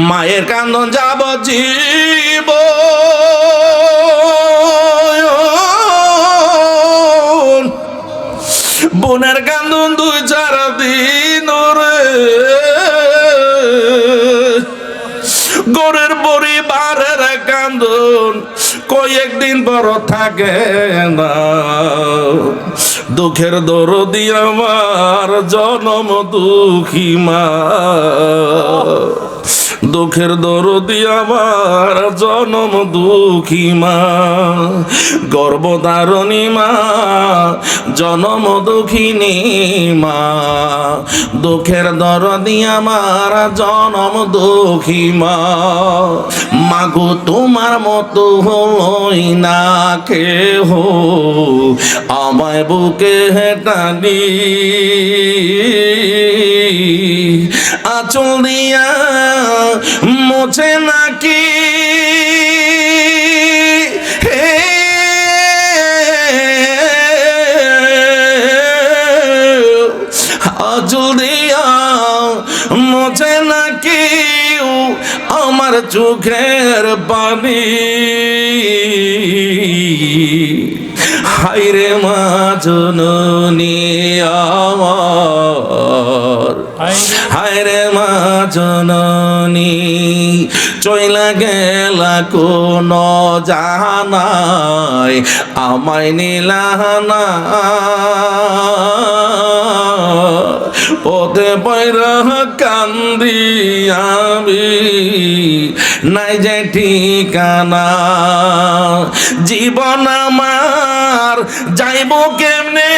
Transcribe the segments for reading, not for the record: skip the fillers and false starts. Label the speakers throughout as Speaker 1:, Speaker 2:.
Speaker 1: মায়ের কান্দন যাবজ্জীব, বোনের কান্দন 2-4 দিন রে, গরের পরিবারের কান্দন কয়েকদিন বড় থাকে না। দুঃখের দরদি আমার জনম দুঃখী মা, দুঃখের দরদি আমার জনম দুঃখী মা, গর্ভধারণী মা জনম দুঃখিনী মা, দুঃখের দরদি আমার জনম দুঃখী মা। মাগো তোমার মতো হই না কেহ, আমায় বুকে টানি আঁচল দিয়া মোছে নাকি, আঁচল দিয়া মোছে নাকি আমার চোখের পানি। হায়রে মা জননী আমার, হায়রে মা জননী, চইলা গেলা কোন জাহানায় আমায় নিলানা, পথে পয়রা কান্দি আমি নাই যে ঠিকানা, জীবন আমার যাইব কেমনে,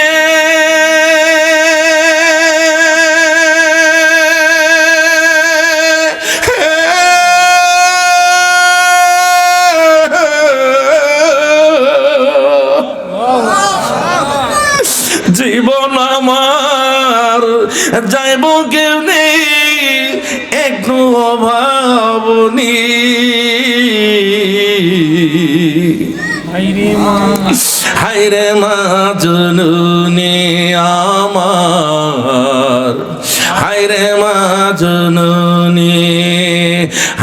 Speaker 1: জীবন আমার যাইব কেমনে, একটু অভাবনী। হায়রে মা জননী আমার, হায়রে মা জননী,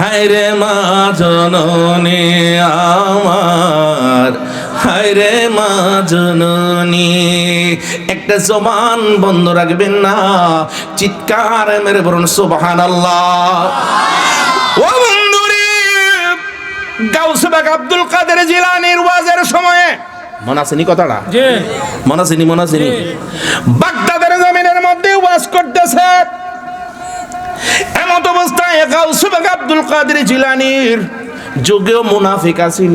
Speaker 1: হায়রে মা জননী আমার, হায়রে মা জননী। একটা জবান বন্ধ রাখবেন না, চিৎকার মেরে বলুন সুবহানাল্লাহ। ও বন্ধুরে, গাউসে বাগ আব্দুল কাদের জিলানীর ওয়াজের সময়ে মনে আছে নি কথাটা? জি মনে আছে নি, মনে আছে নি? বাগদাদের জমিনের মধ্যে ওয়াজ করতেছে, এমন অবস্থায় গাউসে বাগ আব্দুল কাদের জিলানীর যুগেও মুনাফিক ছিল,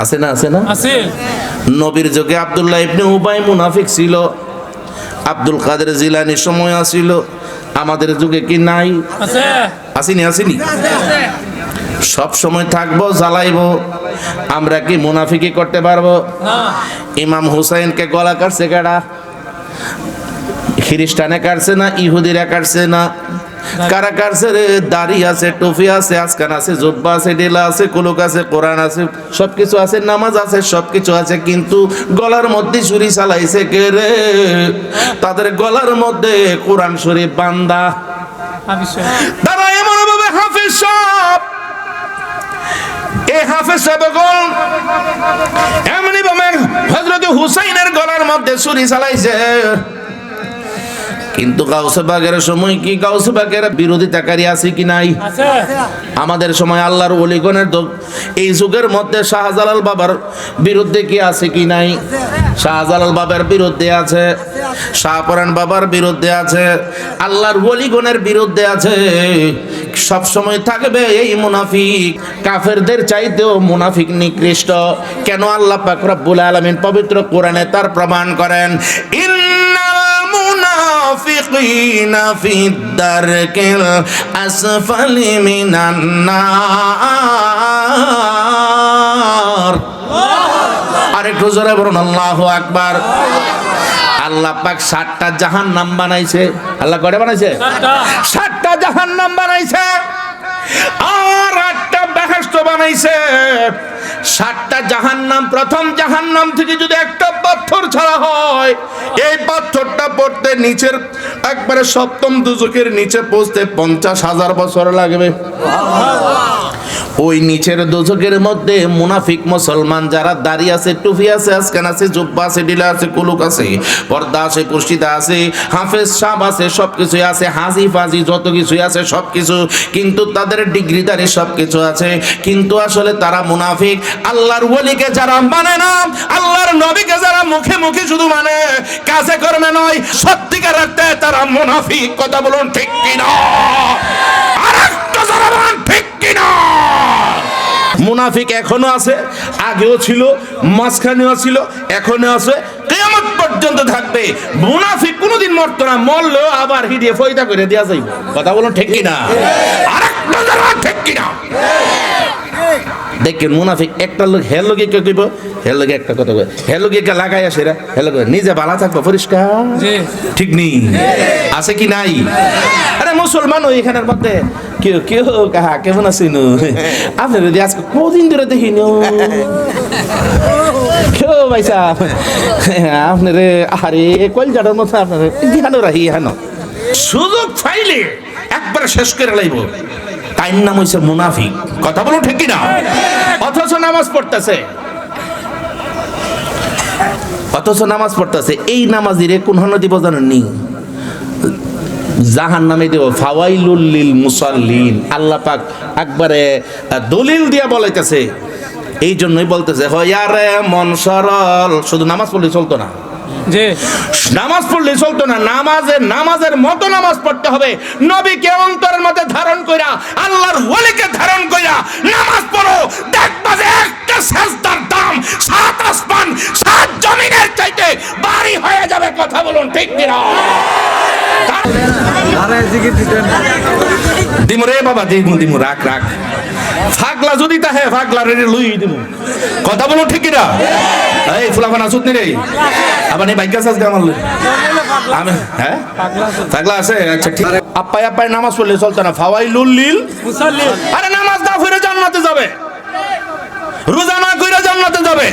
Speaker 1: আছে না? আছে না? আছে। নবীর যুগে আব্দুল্লাহ ইবনে উবাই মুনাফিক ছিল, আব্দুল কাদের জিলানীর সময় আছিল, আমাদের যুগে কি নাই? আছে। আসেনি? আসেনি? সব সময় থাকবো, জ্বালাইবো, আমরা কি মুনাফিকি করতে পারবো? না। ইমাম হুসাইনকে গলা কাটছে কারা? খ্রিস্টানে কাটছে না ইহুদিরা কাটছে না? কারা কাটছে রে? দাড়ি আছে, টুপি আছে, আজকান আছে, জুব্বা আছে, ডেলা আছে, কুলুক আছে, কোরআন আছে, সবকিছু আছে, নামাজ আছে, সবকিছু আছে, কিন্তু গলার মধ্যে ছুরি চালাইছে কে রে? তাদের গলার মধ্যে কোরআন শরীফ বান্দা। তারা এমন ভাবে হাফেজ সাহেব, এই হাফেজ সাহেব এমনি ভাবে হযরত হুসাইনের গলার মধ্যে ছুরি চালাইছে, কিন্তু গাউসে বাগের সময় কি গাউসে বাগের বিরোধিতাকারী আছে কি নাই? আছে। আমাদের সময় আল্লাহর ওলিগণের এই যুগের মধ্যে শাহজালাল বাবার বিরুদ্ধে কি আছে কি নাই? শাহজালাল বাবার বিরুদ্ধে আছে, শাহপরান বাবার বিরুদ্ধে আছে, আল্লাহর ওলিগণের বিরুদ্ধে আছে। সব সময় থাকবে এই মুনাফিক, কাফেরদের চাইতেও মুনাফিক নিকৃষ্ট। কেন? আল্লাহ পাক রব্বুল আলামিন পবিত্র কোরআনে তার প্রমাণ করেন, মুনাফিকিনা ফিদ-দারকিল আসফালি মিনান নার। আরেকটু জোরে বলুন আল্লাহু আকবার। আল্লাহ পাক 7টা জাহান্নাম বানাইছে। আল্লাহ কয়টা বানাইছে? 7টা জাহান্নাম বানাইছে, আর 8টা বেহেশত বানাইছে। 7টা জাহান্নাম, প্রথম জাহান্নাম থেকে যদি একটা পাথর ছাড়া হয়, এই পাথরটা পড়তে নিচের একবারে সপ্তম দুজকের নিচে পৌঁছতে 50,000 বছর লাগবে। ওই নিচের দোজকের মধ্যে মুনাফিক মুসলমান যারা দাড়ি আছে, টুপি আছে, আজকান আছে, জুব্বা আছে, ডিলা আছে, কুলুক আছে, পর্দা আছে, পুষ্টিতা আছে, হাফেজ সাহেব আছে, সবকিছু আছে, হাজি ফাজি যত কিছুই আছে সবকিছু, কিন্তু তাদের ডিগ্রিদারি সবকিছু আছে, কিন্তু আসলে তারা মুনাফিক। আল্লাহর ওলিকে যারা মানে না, আল্লাহর নবীকে যারা মুখে মুখে শুধু মানে, কাজে কর্মে নয়, সত্যিকার অর্থে তারা মুনাফিক। কথা বলুন ঠিক কিনা? আরেকটা যারা বলেন ঠিক কিনা? মুনাফিক এখনো আছে, আগেও ছিল, মাঝখানেও ছিল, এখনো আছে, কিয়ামত পর্যন্ত থাকবে। মুনাফিক কোনোদিন মরতো না, মরলেও আবার হিডিয়ে ফয়দা করে দেয়া যাইব। কথা বলুন ঠিক কিনা? আরেকটা যারা ঠিক কিনা? দেখেন মুনাফিক একটা লোক হের লোকে কেউ কইব, হের লোকে একটা কথা কয়, হের লোকে লাগাই আসে, হের লোকে নিজে ভালো থাকবো পরিষ্কার, ঠিক নেই? আছে কি নাই? আরে মুসলমান ওই এখানের মধ্যে কেউ কেউ কাহা কেমন আছেন আপনার যদি আজকে কদিন ধরে দেখিন কেউ ভাইসা আপনার আরে কলজাটার মতো আপনার ধ্যানও রাখি হেন সুযোগ পাইলে একবারে শেষ করে লাইব। তাই নাম হইছে মুনাফিক। কথা বলো ঠিক কিনা? অথচ নামাজ পড়তেছে, এই নামাজিরে কোন হন দিব জানেননি? জাহান নামে দেব, ফাওয়াইলুল লিল মুসাল্লিন। আল্লাহ পাক একবারে দলিল দিয়া বলাইতেছে, এই জন্যই বলতেছে হয়ারে মন সরল। শুধু নামাজ পড়লে চলতো না, নামাজ পড়লে চলতো না, নামাজের মতো নামাজ পড়তে হবে। নবীকে অন্তরের মধ্যে ধারণ কইরা, আল্লাহর ওলিকে ধারণ কইরা নামাজ পড়ো, দেখবা যে একটা সাজদার দাম 7 আসমান 7 জমিনের চাইতে ভারী হয়ে যাবে। কথা বলুন ঠিক কিনা? দিমু রে বাবা, দিমু রাখ ফাগলা যদি তাহে ফাগলা রে লুই দিমু। কথা বলুন ঠিক কিনা? এই ফুলাফান আসুত নি রে, আবার এই বাইকা সাজ গামাল আমি, হ্যাঁ ফাগলা আছে। আচ্ছা ঠিক। আপ্পাই নামাজ পড়লে চলতো না, ফাওয়াইলুল লিল মুসাল্লিন। আরে নামাজ না পড়ে জান্নাতে যাবে, রোজা না কইরা জান্নাতে যাবে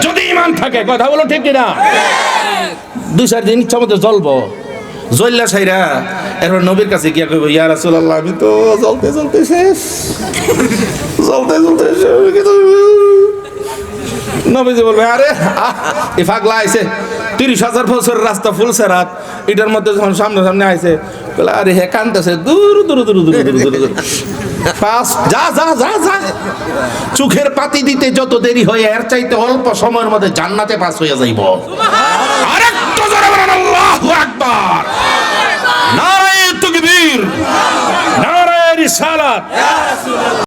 Speaker 1: যদি ঈমান থাকে। কথা বলুন ঠিক কিনা? 2-4 দিন ইচ্ছা মতো জ্বলবো, জ্বললা সাইরা এরপর নবীর কাছে গিয়া কইব, ইয়া রাসূলুল্লাহ আমি তো জ্বলতে শেষ, নবীজি বলবে আরে এই পাগলা আইছে 30,000 বছরের রাস্তা ফুলছে রাত, এটার মধ্যে যখন সামনে আইছে বলে আরে হে কানতেছে দূর ফাস্ট যা চোখের পাতি দিতে যত দেরি হয় এর চাইতে অল্প সময়ের মধ্যে জান্নাতে পাস হয়ে যাইব। আরেকটু জোরে বলেন আল্লাহু আকবার। নারায়ে তাকবীর, নারায়ে রিসালাত।